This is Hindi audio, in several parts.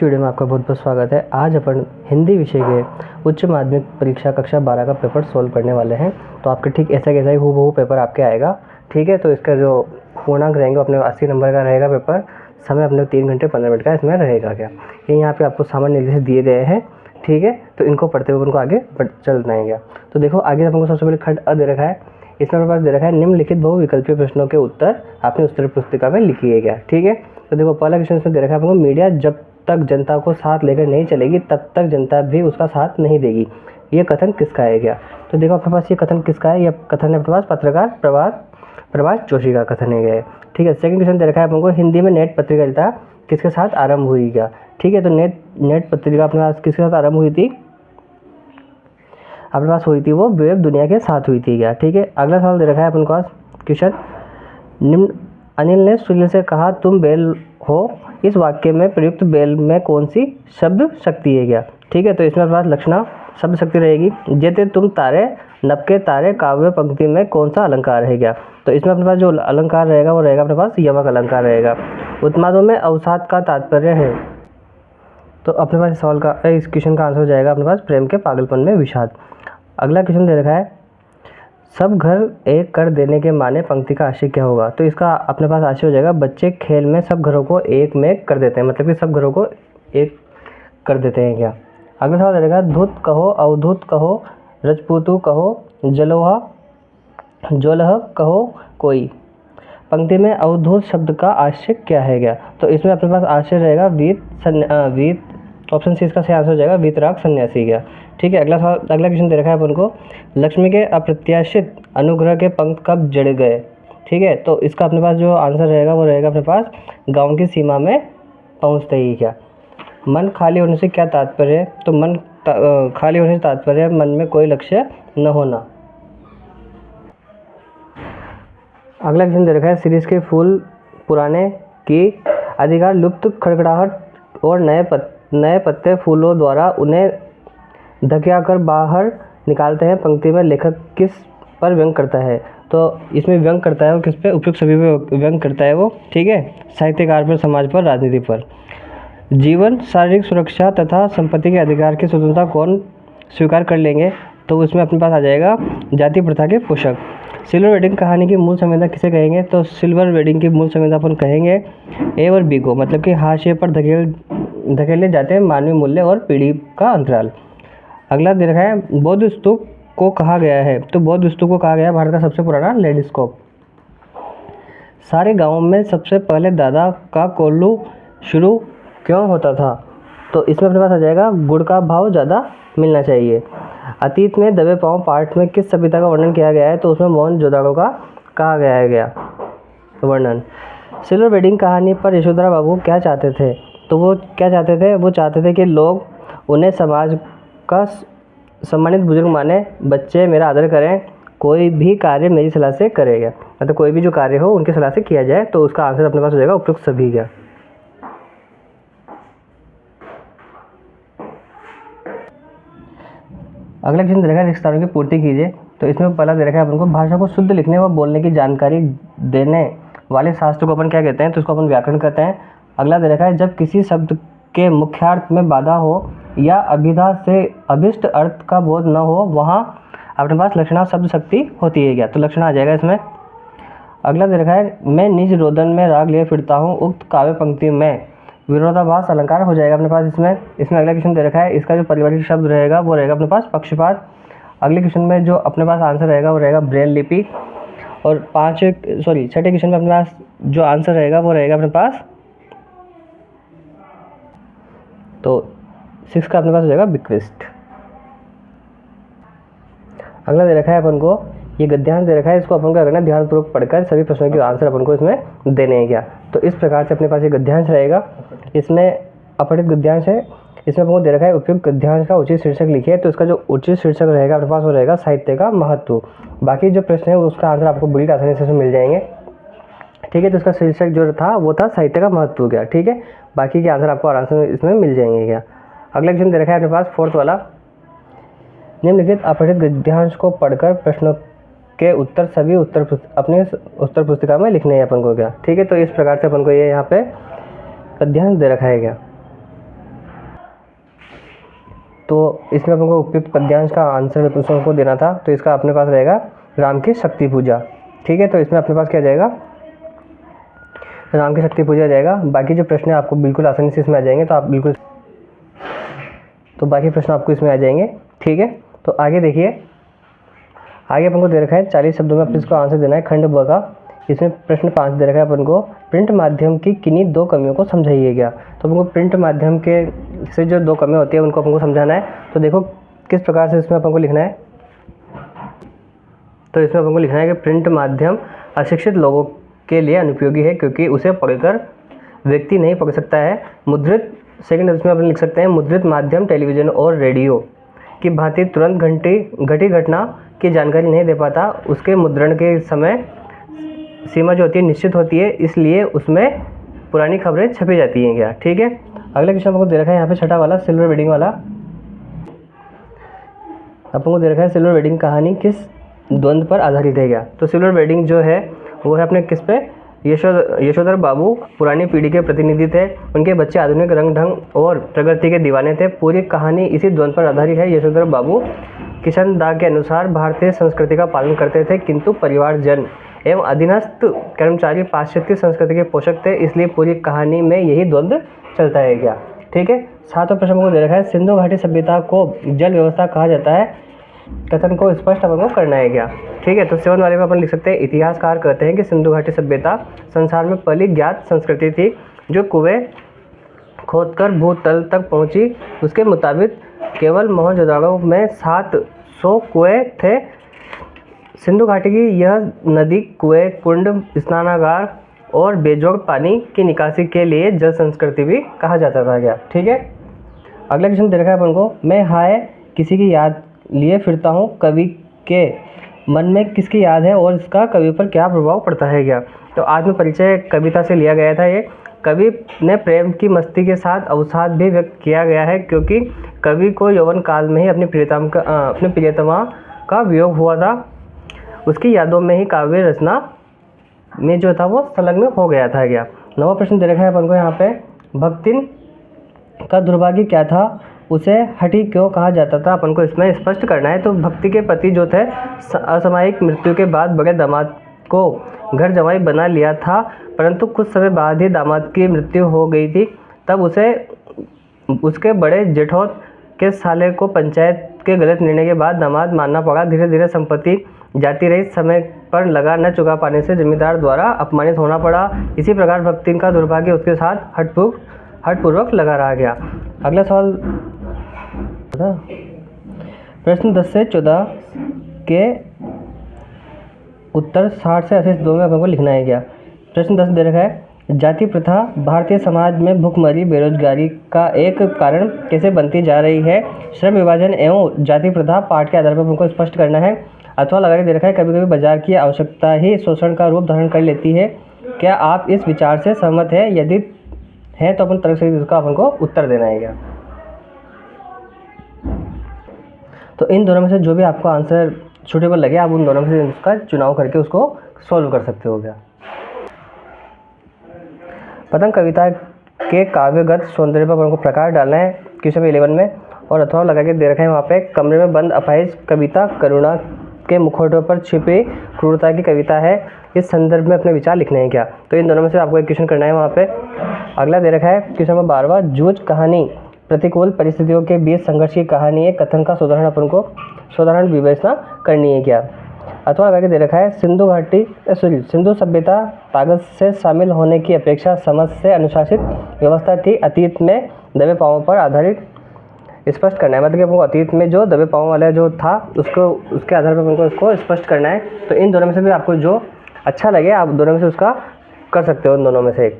वीडियो में आपका बहुत बहुत स्वागत है। आज अपन हिंदी विषय के उच्च माध्यमिक परीक्षा कक्षा 12 का पेपर सोल्व करने वाले हैं। तो आपके ठीक ऐसा कैसा ही हूबहू पेपर आपके आएगा। ठीक है, तो इसका जो पूर्णांक रहेंगे अपने 80 नंबर का रहेगा पेपर। समय अपने 3 घंटे 15 मिनट का इसमें रहेगा क्या। ये यहाँ पे आपको सामान्य निर्देश दिए गए हैं। ठीक है, तो इनको पढ़ते हुए उनको आगे चलना है क्या। तो देखो आगे अपन को सबसे पहले खंड अ दे रखा है। इसमें अपने पास दे रखा है निम्नलिखित बहुविकल्पीय प्रश्नों के उत्तर अपनी उत्तर पुस्तिका में लिखिए क्या। ठीक है, तो देखो पहला क्वेश्चन इसमें दे रखा है आपको, मीडिया जब तक जनता को साथ लेकर नहीं चलेगी तब तक जनता भी उसका साथ नहीं देगी। ये कथन किसका है क्या। तो देखो अपने पास ये कथन किसका है। ये कथन है अपने पास पत्रकार प्रभाष जोशी का कथन है क्या। ठीक है, सेकंड क्वेश्चन दे रखा है अपन को, हिंदी में नेट पत्रिका किसके साथ आरंभ हुई क्या। ठीक है, तो नेट पत्रिका अपने पास किसके साथ आरंभ हुई थी। अपने पास हुई थी वो वेब दुनिया के साथ हुई थी क्या। ठीक है, अगला सवाल दे रखा है अपन को क्वेश्चन, निम्न अनिल ने सुनील से कहा तुम बैल हो, इस वाक्य में प्रयुक्त बैल में कौन सी शब्द शक्ति है क्या। ठीक है, तो इसमें अपने पास लक्षणा शब्द शक्ति रहेगी। जेते तुम तारे नभ के तारे काव्य पंक्ति में कौन सा अलंकार है क्या। तो इसमें अपने पास जो अलंकार रहेगा वो रहेगा अपने पास यमक अलंकार रहेगा। उत्पादों में अवसाद का तात्पर्य है। तो अपने पास सवाल का इस क्वेश्चन का आंसर हो जाएगा अपने पास प्रेम के पागलपन में विषाद। अगला क्वेश्चन दे रखा है, सब घर एक कर देने के माने पंक्ति का आशय क्या होगा। तो इसका अपने पास आशय हो जाएगा, बच्चे खेल में सब घरों को एक में कर देते हैं, मतलब कि सब घरों को एक कर देते हैं क्या। अगला सवाल रहेगा, धूत कहो अवधूत कहो रजपूतु कहो जलोहा जोलह कहो कोई, पंक्ति में अवधूत शब्द का आशय क्या है क्या। तो इसमें अपने पास आशय रहेगा वीत ऑप्शन सी इसका सही आंसर हो जाएगा वीतराग सन्यासी क्या। ठीक है, अगला क्वेश्चन दे रखा है अपन को, लक्ष्मी के अप्रत्याशित अनुग्रह के पंख कब जड़ गए। ठीक है, तो इसका अपने पास जो आंसर रहेगा वो रहेगा अपने पास गांव की सीमा में पहुंचते ही क्या। मन खाली होने से क्या तात्पर्य है। तो मन खाली होने से तात्पर्य है मन में कोई लक्ष्य न होना। अगला क्वेश्चन दे रखा है, सीरीज के फूल पुराने की अधिकार लुप्त खड़खड़ाहट और नए पत्ते फूलों द्वारा उन्हें धकिया कर बाहर निकालते हैं, पंक्ति में लेखक किस पर व्यंग करता है। तो इसमें व्यंग करता है वो किस पे, उपयुक्त सभी पे व्यंग करता है वो। ठीक है, साहित्यकार पर, समाज पर, राजनीति पर। जीवन शारीरिक सुरक्षा तथा संपत्ति के अधिकार की स्वतंत्रता कौन स्वीकार कर लेंगे। तो उसमें अपने पास आ जाएगा जाति प्रथा के पोषक। सिल्वर वेडिंग कहानी की मूल संवेदना किसे कहेंगे। तो सिल्वर वेडिंग की मूल संवेदना अपन कहेंगे ए और बी को, मतलब कि हाशिए पर धकेले जाते हैं मानवीय मूल्य और पीढ़ी का अंतराल। अगला दे रखा है, बौद्ध स्तूप को कहा गया है। तो बौद्ध स्तूप को कहा गया है भारत का सबसे पुराना लैंडस्केप। सारे गांवों में सबसे पहले दादा का कोल्लू शुरू क्यों होता था। तो इसमें अपने पास आ जाएगा गुड़ का भाव ज़्यादा मिलना चाहिए। अतीत में दबे पांव पाठ में किस सभ्यता का वर्णन किया गया है। तो उसमें मोहनजोदड़ो का कहा गया है क्या वर्णन। सिल्वर वेडिंग कहानी पर यशोधरा बाबू क्या चाहते थे। तो वो क्या चाहते थे, वो चाहते थे कि लोग उन्हें समाज का सम्मानित बुजुर्ग माने, बच्चे मेरा आदर करें, कोई भी कार्य मेरी सलाह से करेगा, मतलब कोई भी जो कार्य हो उनकी सलाह से किया जाए। तो उसका आंसर अपने पास हो जाएगा उपयुक्त सभी का। अगला क्वेश्चन दे रखा है, रिक्त स्थानों की पूर्ति कीजिए। तो इसमें पहला दे रखा है अपन को, भाषा को शुद्ध लिखने व बोलने की जानकारी देने वाले शास्त्र को अपन क्या कहते हैं। तो इसको अपन व्याकरण कहते हैं। अगला दे रखा है, जब किसी शब्द के मुख्यार्थ में बाधा हो या अभिधा से अभिष्ट अर्थ का बोध न हो, वहाँ अपने पास लक्षणा शब्द शक्ति होती है क्या। तो लक्षण आ जाएगा इसमें। अगला दे रखा है, मैं निज रोदन में राग लिए फिरता हूँ, उक्त काव्य पंक्ति में विरोधाभास अलंकार हो जाएगा अपने पास इसमें अगला क्वेश्चन दे रखा है, इसका जो परिभाषित शब्द रहेगा वो रहेगा अपने पास पक्षपात। अगले क्वेश्चन में जो अपने पास आंसर रहेगा वो रहेगा ब्रेल लिपि। और छठे क्वेश्चन में अपने पास जो आंसर रहेगा वो रहेगा अपने पास, तो 6 का अपने पास हो जाएगा बिक्विस्ट। अगला दे रखा है अपन को, ये गद्यांश दे रखा है, इसको अपन को करना ध्यानपूर्वक पढ़कर सभी प्रश्नों के आंसर अपन को इसमें देने हैं क्या। तो इस प्रकार से अपने पास ये गद्यांश रहेगा। इसमें अपठित गद्यांश है। इसमें अपन को दे रखा है उपयुक्त गद्यांश का उचित शीर्षक लिखिए। तो इसका जो उचित शीर्षक रहेगा अपने पास वो रहेगा साहित्य का महत्व। बाकी जो प्रश्न है उसका आंसर आपको बड़ी आसानी से मिल जाएंगे। ठीक है, तो इसका शीर्षक जो था वो था साहित्य का महत्व क्या। ठीक है, बाकी के आंसर आपको आराम से इसमें मिल जाएंगे क्या। अगला क्वेश्चन दे रखा है अपने पास 4th वाला, निम्नलिखित अपठित गद्यांश को पढ़कर प्रश्नों के उत्तर सभी अपने उत्तर पुस्तिका में लिखने हैं अपन को क्या। ठीक है, तो इस प्रकार से अपन को ये यहाँ पे गद्यांश दे रखा है क्या। तो इसमें अपन को उपयुक्त पद्यांश का आंसर प्रश्न को देना था, तो इसका अपने पास रहेगा राम की शक्ति पूजा। ठीक है, तो इसमें अपने पास क्या जाएगा, राम की शक्ति पूजा जाएगा। बाकी जो प्रश्न आपको बिल्कुल आसानी से इसमें आ जाएंगे, तो आप बिल्कुल, तो बाकी प्रश्न आपको इसमें आ जाएंगे। ठीक है, तो आगे देखिए, आगे अपन को दे रखा है 40 शब्दों में आपको इसको आंसर देना है खंड ब का। इसमें प्रश्न 5 दे रखा है अपन को, प्रिंट माध्यम की किन्हीं 2 कमियों को समझाइए क्या। तो अपन को प्रिंट माध्यम के से जो 2 कमियाँ होती है उनको अपन को समझाना है। तो देखो किस प्रकार से इसमें अपन को लिखना है। तो इसमें अपन को लिखना है कि प्रिंट माध्यम अशिक्षित लोगों के लिए अनुपयोगी है क्योंकि उसे पढ़कर व्यक्ति नहीं पढ़ सकता है। मुद्रित, सेकंड इसमें अपन लिख सकते हैं, मुद्रित माध्यम टेलीविज़न और रेडियो की भांति तुरंत घटी घटना की जानकारी नहीं दे पाता। उसके मुद्रण के समय सीमा जो होती है निश्चित होती है, इसलिए उसमें पुरानी खबरें छपी जाती हैं क्या। ठीक है, अगला क्वेश्चन आपको दे रखा है यहाँ पे छठा वाला, सिल्वर वेडिंग वाला। अपन को दे रखा है सिल्वर वेडिंग कहानी किस द्वंद्व पर आधारित है क्या। तो सिल्वर वेडिंग जो है वो है अपने किस पे, यशोधर बाबू पुरानी पीढ़ी के प्रतिनिधि थे। उनके बच्चे आधुनिक रंग ढंग और प्रगति के दीवाने थे। पूरी कहानी इसी द्वंद्व पर आधारित है। यशोधर बाबू किशन दा के अनुसार भारतीय संस्कृति का पालन करते थे, किंतु परिवारजन एवं अधीनस्थ कर्मचारी पाश्चात्य संस्कृति के पोषक थे, इसलिए पूरी कहानी में यही द्वंद्व चलता है क्या। ठीक है, सातवां प्रश्न को दे रखा है, सिंधु घाटी सभ्यता को जल व्यवस्था कहा जाता है, कथन को स्पष्ट अपन को करना है क्या। ठीक है, तो 7 वाले में अपन लिख सकते हैं, इतिहासकार कहते हैं कि सिंधु घाटी सभ्यता संसार में पहली ज्ञात संस्कृति थी जो कुएं खोदकर भूतल तक पहुंची। उसके मुताबिक केवल मोहनजोदड़ो में 700 कुएं थे। सिंधु घाटी की यह नदी कुएं, कुंड, स्नानागार और बेजोड़ पानी की निकासी के लिए जल संस्कृति भी कहा जाता था क्या। ठीक है, अगला क्वेश्चन दे रखा है अपन को, मैं हाय किसी की याद लिए फिरता हूँ, कवि के मन में किसकी याद है और इसका कवि पर क्या प्रभाव पड़ता है क्या। तो आत्म परिचय कविता से लिया गया था। ये कवि ने प्रेम की मस्ती के साथ अवसाद भी व्यक्त किया गया है, क्योंकि कवि को यौवन काल में ही अपनी प्रियतमा का वियोग हुआ था। उसकी यादों में ही काव्य रचना में जो था वो संलग्न हो गया था क्या। 9वां प्रश्न दे रखा है अपन को यहाँ पे, भक्तिन का दुर्भाग्य क्या था, उसे हठी क्यों कहा जाता था, अपन को इसमें स्पष्ट करना है। तो भक्ति के पति जो थे असामयिक मृत्यु के बाद बड़े दामाद को घर जमाई बना लिया था, परंतु कुछ समय बाद ही दामाद की मृत्यु हो गई थी। तब उसे उसके बड़े जेठौत के साले को पंचायत के गलत निर्णय के बाद दामाद मानना पड़ा। धीरे धीरे संपत्ति जाती रही, समय पर लगा न चुका पाने से जमींदार द्वारा अपमानित होना पड़ा। इसी प्रकार भक्ति का दुर्भाग्य उसके साथ हठपूर्वक लगा रहा गया। अगला सवाल, प्रश्न 10 से 14 के उत्तर 60 से 82 में अपन को लिखना है क्या। प्रश्न 10 दे रखा है, जाति प्रथा भारतीय समाज में भुखमरी बेरोजगारी का एक कारण कैसे बनती जा रही है। श्रम विभाजन एवं जाति प्रथा पाठ के आधार पर हमको स्पष्ट करना है। अथवा लगा के दे रखा है, कभी कभी बाजार की आवश्यकता ही शोषण का रूप धारण कर लेती है। क्या आप इस विचार से सहमत है, यदि है तो अपन तर्क सहित इसका अपन को उत्तर देना है क्या। तो इन दोनों में से जो भी आपको आंसर सूटेबल लगे आप उन दोनों में से उसका चुनाव करके उसको सॉल्व कर सकते हो क्या। पतंग कविता के काव्यगत सौंदर्य पर अपन को प्रकाश डालना है क्वेश्चन 11 में, और अथवा लगा के दे रखा है वहाँ पे, कमरे में बंद अपाहिज कविता करुणा के मुखौटों पर छिपी क्रूरता की कविता है। इस संदर्भ में अपने विचार लिखने हैं क्या। तो इन दोनों में से आपको एक क्वेश्चन करना है वहाँ पे। अगला दे रखा है क्वेश्चन नंबर 12वां, जूझ कहानी प्रतिकूल परिस्थितियों के बीच संघर्ष की कहानी है, कथन का साधारण विवेचना करनी है क्या। अथवा लगा के दे रखा है, सिंधु सभ्यता ताकत से शामिल होने की अपेक्षा समझ से अनुशासित व्यवस्था थी, अतीत में दबे पांवों पर आधारित स्पष्ट करना है। मतलब कि हमको अतीत में जो दबे पांव वाला जो था उसके आधार पर हमको उसको स्पष्ट करना है। तो इन दोनों में से भी आपको जो अच्छा लगे आप दोनों में से उसका कर सकते हो, इन दोनों में से एक।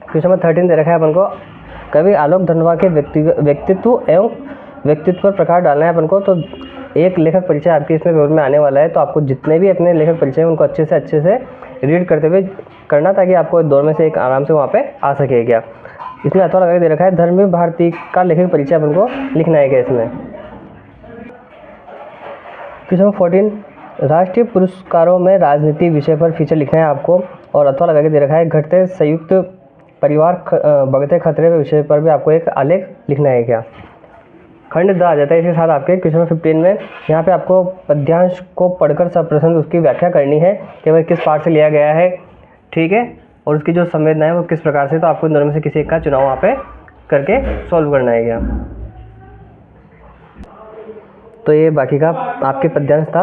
क्वेश्चन नंबर 13 दे रखा है अपन को, कवि आलोक धनवा के व्यक्तित्व पर प्रकाश डालना है अपन को। तो एक लेखक परिचय आपके इसमें पेपर में आने वाला है, तो आपको जितने भी अपने लेखक परिचय हैं उनको अच्छे से रीड करते हुए करना, ताकि आपको दोनों में से एक आराम से वहाँ पे आ सके क्या। इसमें अथवा लगा के दे रखा है, धर्मवीर भारती का लेखक परिचय अपन को लिखना है क्या इसमें। क्वेश्चन नंबर 14, राष्ट्रीय पुरस्कारों में राजनीति विषय पर फीचर लिखना है आपको, और अथवा लगा के दे रखा है, घटते संयुक्त परिवार बढ़ते खतरे के विषय पर भी आपको एक आलेख लिखना है क्या। खंड द आ जाता है। इसके साथ आपके क्वेश्चन नंबर 15 में यहाँ पे आपको पद्यांश को पढ़कर सब प्रश्न उसकी व्याख्या करनी है कि वह किस पाठ से लिया गया है, ठीक है, और उसकी जो संवेदना है वो किस प्रकार से। तो आपको इन दोनों में से किसी एक का चुनाव वहाँ पे करके सॉल्व करना है क्या। तो ये बाकी का आपके पद्यांश था।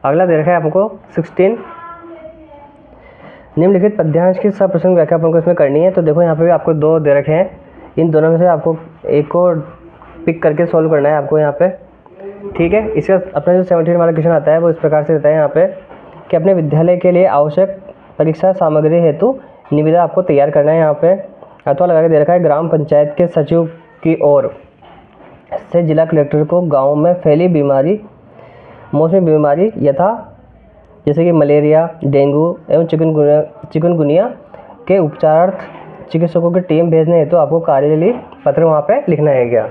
अगला दे रखा है आपको 16, निम्नलिखित पद्यांश की सब प्रश्न व्याख्या आपको इसमें करनी है। तो देखो यहाँ पे भी आपको 2 दे रखे हैं, इन दोनों में से आपको एक को पिक करके सॉल्व करना है आपको यहाँ पे, ठीक है। इसका अपना जो 17 वाला क्वेश्चन आता है वो इस प्रकार से रहता है यहाँ पे कि अपने विद्यालय के लिए आवश्यक परीक्षा सामग्री हेतु निविदा आपको तैयार करना है। यहाँ पे अथवा लगा के दे रखा है, ग्राम पंचायत के सचिव की ओर से जिला कलेक्टर को गाँव में फैली बीमारी, मौसमी बीमारी यथा जैसे कि मलेरिया, डेंगू एवं चिकनगुनिया के उपचारार्थ चिकित्सकों की टीम भेजने हेतु आपको कार्यालय पत्र वहाँ पे लिखना है क्या।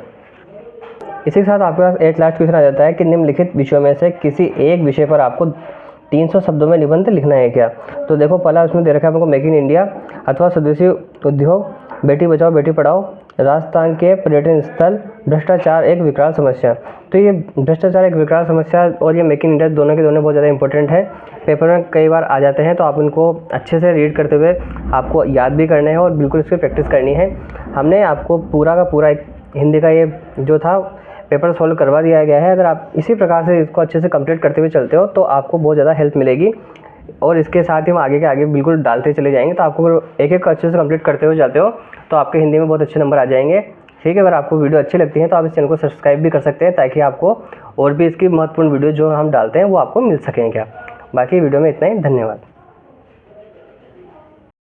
इसी के साथ आपके पास एक लास्ट क्वेश्चन आ जाता है कि निम्नलिखित विषयों में से किसी एक विषय पर आपको 300 शब्दों में निबंध लिखना है क्या। तो देखो पहला उसमें दे रखा है आपको मेक इन इंडिया अथवा स्वदेशी उद्योग, बेटी बचाओ बेटी पढ़ाओ, राजस्थान के पर्यटन स्थल, भ्रष्टाचार एक विकराल समस्या। तो ये भ्रष्टाचार एक विकराल समस्या और ये मेक इन इंडिया दोनों के दोनों बहुत ज़्यादा इंपॉर्टेंट है, पेपर में कई बार आ जाते हैं। तो आप उनको अच्छे से रीड करते हुए आपको याद भी करने हैं और बिल्कुल इसकी प्रैक्टिस करनी है। हमने आपको पूरा का पूरा एक हिंदी का ये जो था पेपर सॉल्व करवा दिया गया है। अगर आप इसी प्रकार से इसको अच्छे से कंप्लीट करते हुए चलते हो तो आपको बहुत ज़्यादा हेल्प मिलेगी और इसके साथ ही हम आगे के आगे बिल्कुल डालते चले जाएंगे। तो आपको अगर एक एक अच्छे से कंप्लीट करते हुए जाते हो तो आपके हिंदी में बहुत अच्छे नंबर आ जाएंगे, ठीक है। अगर आपको वीडियो अच्छी लगती है तो आप इस चैनल को सब्सक्राइब भी कर सकते हैं ताकि आपको और भी इसकी महत्वपूर्ण वीडियो जो हम डालते हैं वो आपको मिल सकें क्या। बाकी वीडियो में इतना ही, धन्यवाद।